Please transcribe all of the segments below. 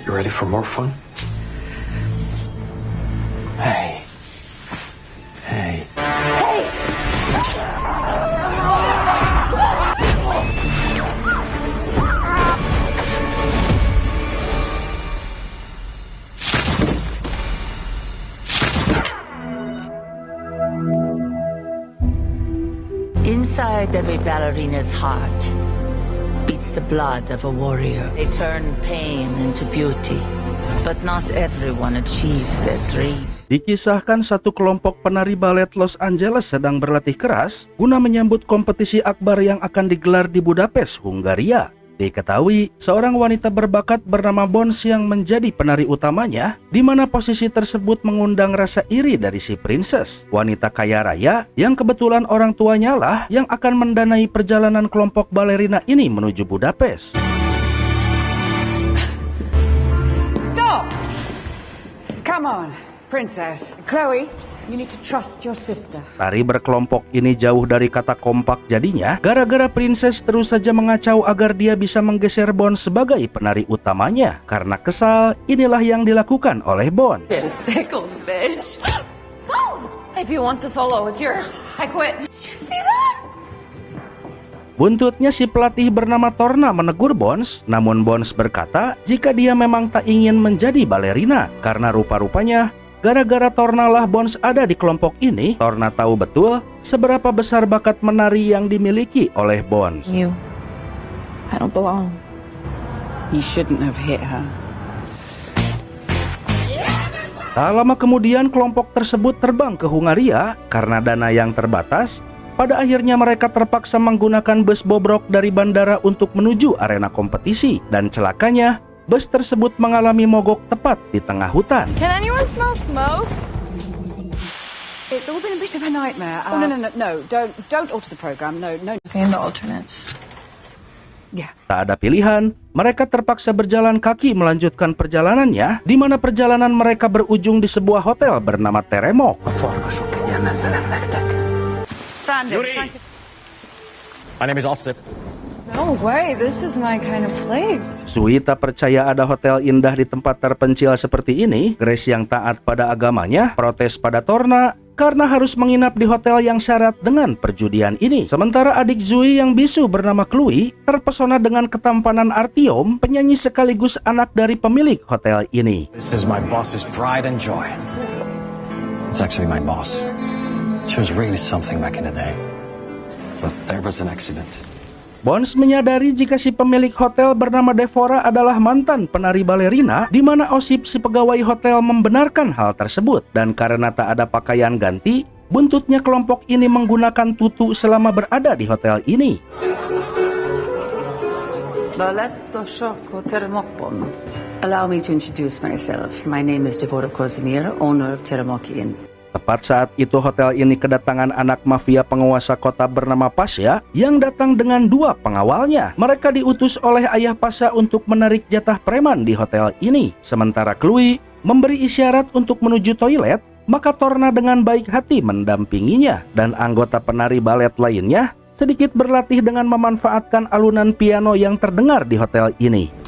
You ready for more fun? Hey. Hey. Hey! Inside every ballerina's heart beats the blood of a warrior. They turn pain into beauty, but not everyone achieves their dream. Dikisahkan satu kelompok penari balet Los Angeles sedang berlatih keras guna menyambut kompetisi akbar yang akan digelar di Budapest, Hungaria. Diketahui, seorang wanita berbakat bernama Bones yang menjadi penari utamanya, di mana posisi tersebut mengundang rasa iri dari si princess, wanita kaya raya yang kebetulan orang tuanya lah yang akan mendanai perjalanan kelompok balerina ini menuju Budapest. Stop! Come on, princess. Chloe, you need to trust your sister. Tari berkelompok ini jauh dari kata kompak jadinya, gara-gara princess terus saja mengacau agar dia bisa menggeser Bones sebagai penari utamanya. Karena kesal, inilah yang dilakukan oleh Bones. Sickle, bitch. If you want the solo, it's yours. I quit. Did you see that? Buntutnya si pelatih bernama Torna menegur Bones, namun Bones berkata jika dia memang tak ingin menjadi balerina, karena rupa-rupanya gara-gara Torna lah Bones ada di kelompok ini. Torna tahu betul seberapa besar bakat menari yang dimiliki oleh Bones. I don't belong. You shouldn't have hit her. Tak lama kemudian kelompok tersebut terbang ke Hungaria karena dana yang terbatas. Pada akhirnya mereka terpaksa menggunakan bus bobrok dari bandara untuk menuju arena kompetisi, dan celakanya bus tersebut mengalami mogok tepat di tengah hutan. Can anyone smell smoke? It's all been a bit of a nightmare. No. Don't alter the program. No. In the alternates. Yeah. Tak ada pilihan, mereka terpaksa berjalan kaki melanjutkan perjalanannya, di mana perjalanan mereka berujung di sebuah hotel bernama Teremok. Standing. My name is Osip. No way, this is my kind of place. Sui tak percaya ada hotel indah di tempat terpencil seperti ini. Grace yang taat pada agamanya protes pada Torna karena harus menginap di hotel yang syarat dengan perjudian ini. Sementara adik Zui yang bisu bernama Chloe terpesona dengan ketampanan Artyom, penyanyi sekaligus anak dari pemilik hotel ini. This is my boss's pride and joy. It's actually my boss. She was really something back in the day. But there was an accident. Bones menyadari jika si pemilik hotel bernama Devora adalah mantan penari balerina, di mana Osip si pegawai hotel membenarkan hal tersebut. Dan karena tak ada pakaian ganti, buntutnya kelompok ini menggunakan tutu selama berada di hotel ini. Allow me to introduce myself. My name is Devora Kozimir, owner of Teremok Inn. Tepat saat itu hotel ini kedatangan anak mafia penguasa kota bernama Pasha yang datang dengan 2 pengawalnya. Mereka diutus oleh ayah Pasha untuk menarik jatah preman di hotel ini. Sementara Chloe memberi isyarat untuk menuju toilet, maka Torna dengan baik hati mendampinginya. Dan anggota penari balet lainnya sedikit berlatih dengan memanfaatkan alunan piano yang terdengar di hotel ini.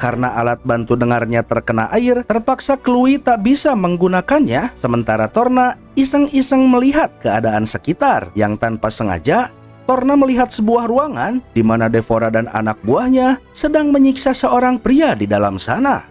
Karena alat bantu dengarnya terkena air, terpaksa Chloe tak bisa menggunakannya, sementara Torna iseng-iseng melihat keadaan sekitar. Yang tanpa sengaja, Torna melihat sebuah ruangan di mana Devora dan anak buahnya sedang menyiksa seorang pria di dalam sana.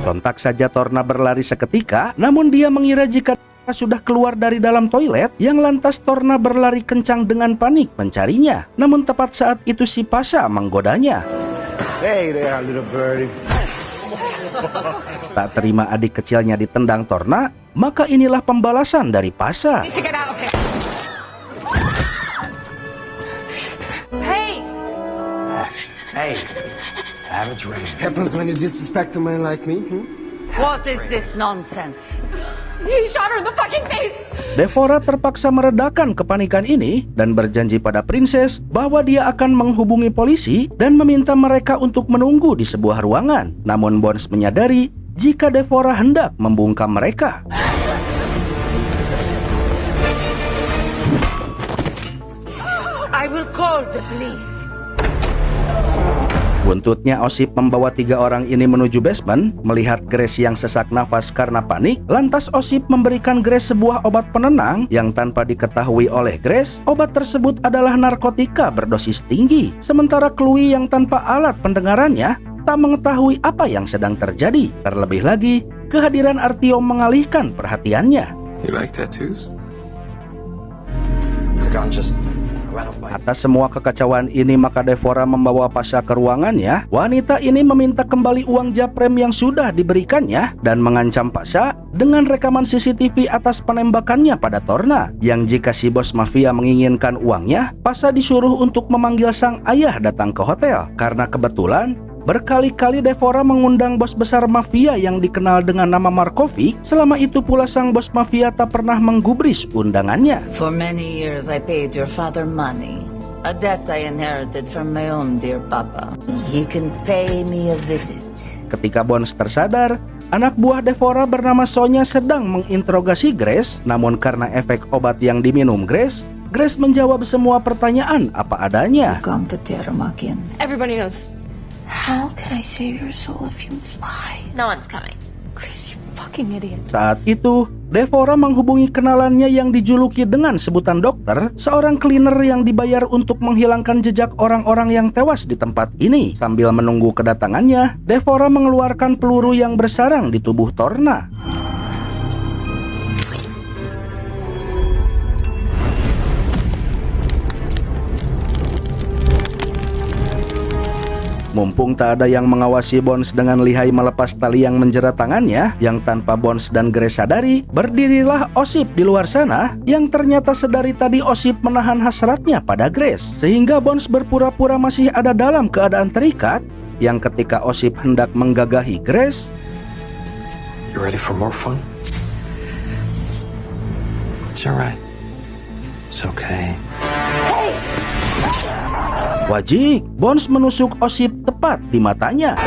Sontak saja Torna berlari seketika, namun dia mengira jika sudah keluar dari dalam toilet, yang lantas Torna berlari kencang dengan panik mencarinya. Namun tepat saat itu si Pasha menggodanya. Hey there, little birdie. Tak terima adik kecilnya ditendang Torna, maka inilah pembalasan dari Pasha. Hey, have a drink. Happens when you disrespect a man like me. What is this nonsense? He shot her in the fucking face. Devora terpaksa meredakan kepanikan ini dan berjanji pada Princess bahwa dia akan menghubungi polisi dan meminta mereka untuk menunggu di sebuah ruangan. Namun Bones menyadari jika Devora hendak membungkam mereka. I will call the police. Buntutnya Osip membawa 3 orang ini menuju basement. Melihat Grace yang sesak nafas karena panik, lantas Osip memberikan Grace sebuah obat penenang yang tanpa diketahui oleh Grace, obat tersebut adalah narkotika berdosis tinggi. Sementara Chloe yang tanpa alat pendengarannya tak mengetahui apa yang sedang terjadi. Terlebih lagi, kehadiran Artyom mengalihkan perhatiannya. You like tattoos? The gun just ran off by Atas semua kekacauan ini, maka Devora membawa Pasha ke ruangannya. Wanita ini meminta kembali uang Japrem yang sudah diberikannya dan mengancam Pasha dengan rekaman CCTV atas penembakannya pada Torna. Yang jika si bos mafia menginginkan uangnya, Pasha disuruh untuk memanggil sang ayah datang ke hotel. Karena kebetulan berkali-kali Devora mengundang bos besar mafia yang dikenal dengan nama Markovic. Selama itu pula sang bos mafia tak pernah menggubris undangannya. For many years I paid your father money, a debt I inherited from my own dear papa. You can pay me a visit. Ketika Bones tersadar, anak buah Devora bernama Sonya sedang menginterogasi Grace. Namun karena efek obat yang diminum Grace menjawab semua pertanyaan apa adanya. Come to Teramakin. Everybody knows. How can I save your soul if you lie? No one's coming. Chris, you fucking idiot. Saat itu, Devora menghubungi kenalannya yang dijuluki dengan sebutan dokter, seorang cleaner yang dibayar untuk menghilangkan jejak orang-orang yang tewas di tempat ini. Sambil menunggu kedatangannya, Devora mengeluarkan peluru yang bersarang di tubuh Torna. Mumpung tak ada yang mengawasi Bones dengan lihai melepas tali yang menjerat tangannya, yang tanpa Bones dan Grace sadari, berdirilah Osip di luar sana, yang ternyata sedari tadi Osip menahan hasratnya pada Grace. Sehingga Bones berpura-pura masih ada dalam keadaan terikat, yang ketika Osip hendak menggagahi Grace, You ready for more fun? It's alright. It's okay. wajib, Bones menusuk Osip tepat di matanya.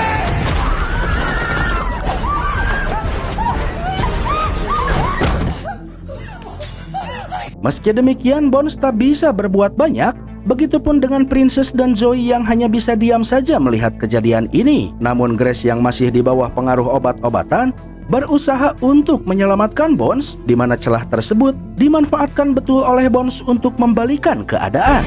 Meski demikian, Bones tak bisa berbuat banyak. Begitupun dengan Princess dan Zoe yang hanya bisa diam saja melihat kejadian ini. Namun Grace yang masih di bawah pengaruh obat-obatan berusaha untuk menyelamatkan Bones, di mana celah tersebut dimanfaatkan betul oleh Bones untuk membalikan keadaan.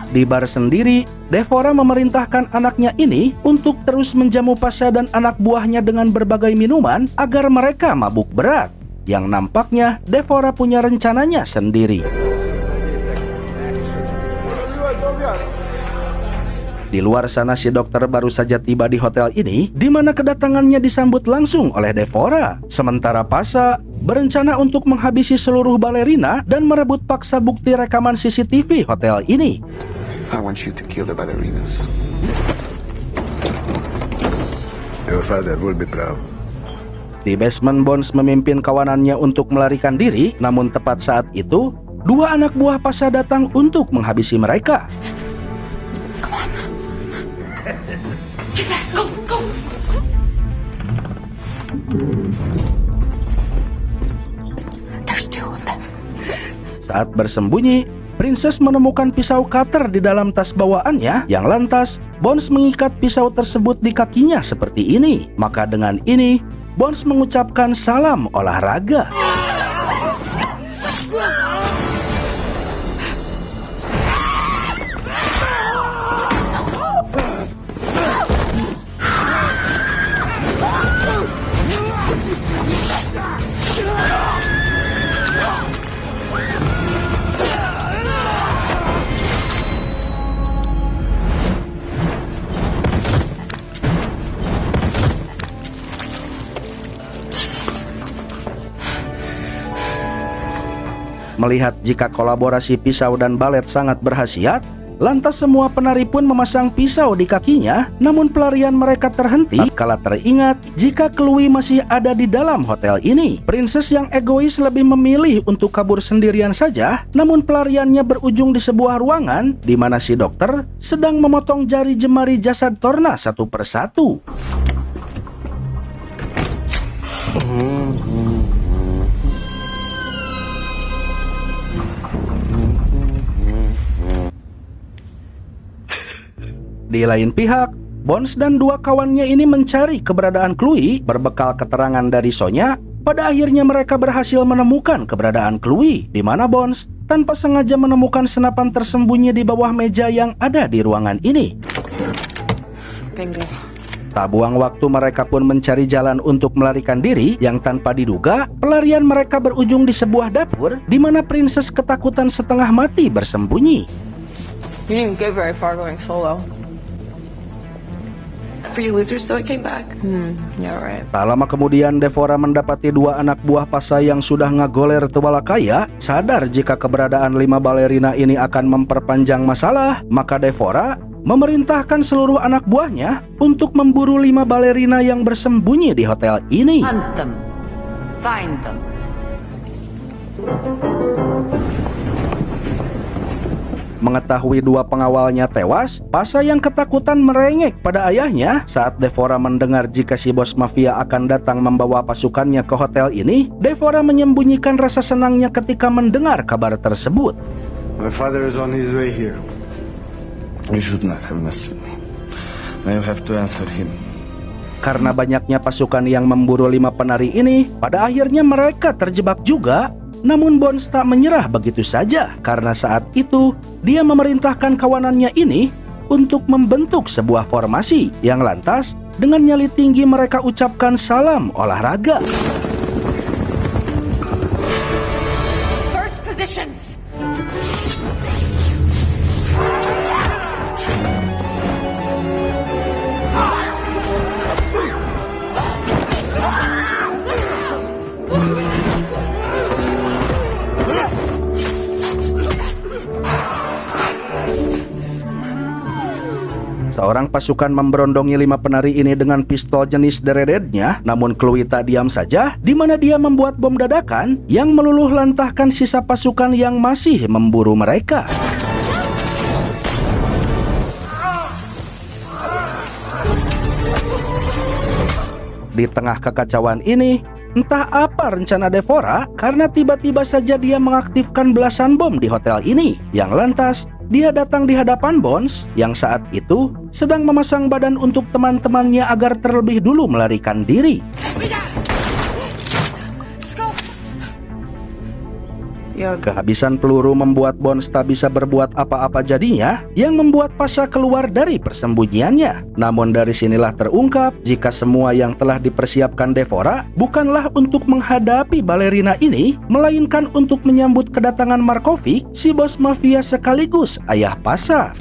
Di bar sendiri, Devora memerintahkan anaknya ini untuk terus menjamu Pasha dan anak buahnya dengan berbagai minuman agar mereka mabuk berat. Yang nampaknya Devora punya rencananya sendiri. Di luar sana si dokter baru saja tiba di hotel ini, di mana kedatangannya disambut langsung oleh Devora. Sementara Pasha berencana untuk menghabisi seluruh balerina dan merebut paksa bukti rekaman CCTV hotel ini. I want you to kill the ballerinas. Your father will be proud. Di basement, Bones memimpin kawanannya untuk melarikan diri, namun tepat saat itu, dua anak buah Pasha datang untuk menghabisi mereka. There's two of them. Saat bersembunyi, Princess menemukan pisau cutter di dalam tas bawaannya, yang lantas Bones mengikat pisau tersebut di kakinya seperti ini. Maka dengan ini, Bones mengucapkan salam olahraga. Melihat jika kolaborasi pisau dan balet sangat berkhasiat, Lantas semua penari pun memasang pisau di kakinya, namun pelarian mereka terhenti kala teringat jika Chloe masih ada di dalam hotel ini. Princess yang egois lebih memilih untuk kabur sendirian saja, namun pelariannya berujung di sebuah ruangan di mana si dokter sedang memotong jari jemari jasad Torna satu persatu. Di lain pihak, Bones dan dua kawannya ini mencari keberadaan Chloe berbekal keterangan dari Sonya. Pada akhirnya mereka berhasil menemukan keberadaan Chloe, di mana Bones tanpa sengaja menemukan senapan tersembunyi di bawah meja yang ada di ruangan ini. Bingo. Tak buang waktu, mereka pun mencari jalan untuk melarikan diri yang tanpa diduga pelarian mereka berujung di sebuah dapur di mana Princess ketakutan setengah mati bersembunyi. You didn't get very far going solo. For you losers, so I came back. Yeah, right. Tak lama kemudian Devora mendapati dua anak buah Pasha yang sudah ngagoler tuala kaya. Sadar jika keberadaan 5 balerina ini akan memperpanjang masalah, maka Devora memerintahkan seluruh anak buahnya untuk memburu 5 balerina yang bersembunyi di hotel ini. Hunt them. Find them. Mengetahui dua pengawalnya tewas, Pasha yang ketakutan merengek pada ayahnya saat Devora mendengar jika si bos mafia akan datang membawa pasukannya ke hotel ini. Devora menyembunyikan rasa senangnya ketika mendengar kabar tersebut. My father is on his way here. You should not have messed with me. Now you have to answer him. Karena banyaknya pasukan yang memburu 5 penari ini, pada akhirnya mereka terjebak juga. Namun Bones tak menyerah begitu saja, karena saat itu dia memerintahkan kawanannya ini untuk membentuk sebuah formasi yang lantas dengan nyali tinggi mereka ucapkan salam olahraga. First positions. Seorang pasukan memberondongi 5 penari ini dengan pistol jenis deredednya, namun Chloe tak diam saja, di mana dia membuat bom dadakan yang meluluh lantahkan sisa pasukan yang masih memburu mereka. Di tengah kekacauan ini, entah apa rencana Devora, karena tiba-tiba saja dia mengaktifkan belasan bom di hotel ini, yang lantas dia datang di hadapan Bones yang saat itu sedang memasang badan untuk teman-temannya agar terlebih dulu melarikan diri. Kehabisan peluru membuat Bones tak bisa berbuat apa-apa jadinya, yang membuat Pasha keluar dari persembunyiannya. Namun dari sinilah terungkap jika semua yang telah dipersiapkan Devora bukanlah untuk menghadapi balerina ini, melainkan untuk menyambut kedatangan Markovic, si bos mafia sekaligus ayah Pasha.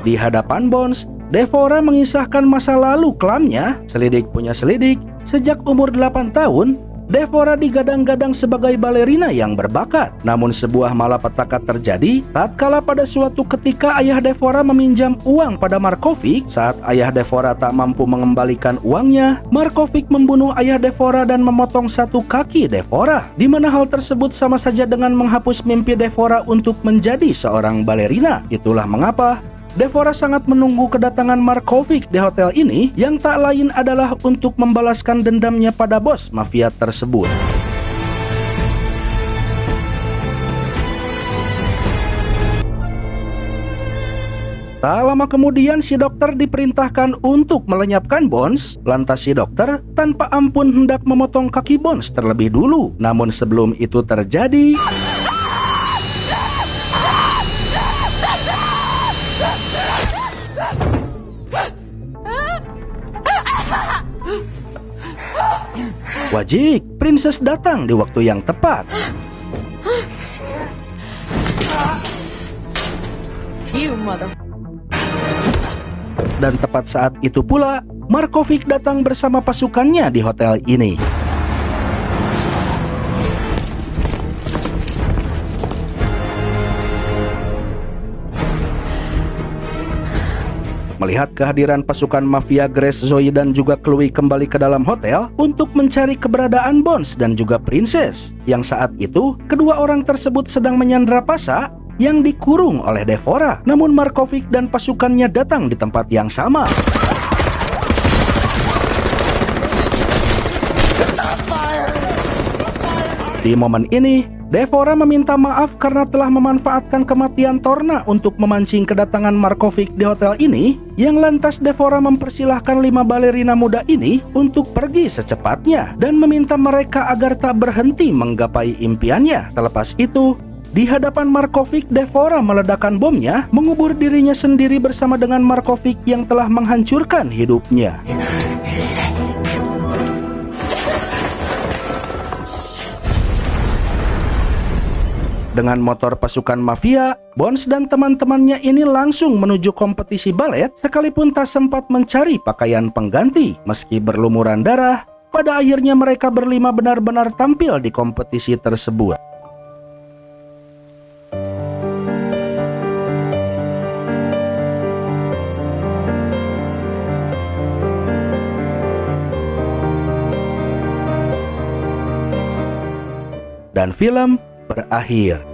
Di hadapan Bones, Devora mengisahkan masa lalu kelamnya. Selidik punya selidik, sejak umur 8 tahun, Devora digadang-gadang sebagai balerina yang berbakat. Namun sebuah malapetaka terjadi tatkala pada suatu ketika ayah Devora meminjam uang pada Markovic. Saat ayah Devora tak mampu mengembalikan uangnya, Markovic membunuh ayah Devora dan memotong satu kaki Devora, di mana hal tersebut sama saja dengan menghapus mimpi Devora untuk menjadi seorang balerina. Itulah mengapa Devora sangat menunggu kedatangan Markovic di hotel ini, yang tak lain adalah untuk membalaskan dendamnya pada bos mafia tersebut. Tak lama kemudian si dokter diperintahkan untuk melenyapkan Bones. Lantas si dokter tanpa ampun hendak memotong kaki Bones terlebih dulu. Namun sebelum itu terjadi, wajib, Princess datang di waktu yang tepat. Dan tepat saat itu pula, Markovic datang bersama pasukannya di hotel ini. Melihat kehadiran pasukan mafia Grace, Zoe, dan juga Chloe kembali ke dalam hotel untuk mencari keberadaan Bones dan juga Princess, yang saat itu kedua orang tersebut sedang menyandra Pasha yang dikurung oleh Devora. Namun Markovic dan pasukannya datang di tempat yang sama. Di momen ini, Devora meminta maaf karena telah memanfaatkan kematian Torna untuk memancing kedatangan Markovic di hotel ini, yang lantas Devora mempersilahkan 5 balerina muda ini untuk pergi secepatnya dan meminta mereka agar tak berhenti menggapai impiannya. Selepas itu, di hadapan Markovic, Devora meledakkan bomnya, mengubur dirinya sendiri bersama dengan Markovic yang telah menghancurkan hidupnya. Dengan motor pasukan mafia, Bones dan teman-temannya ini langsung menuju kompetisi balet, sekalipun tak sempat mencari pakaian pengganti. Meski berlumuran darah, pada akhirnya mereka berlima benar-benar tampil di kompetisi tersebut. Dan film berakhir.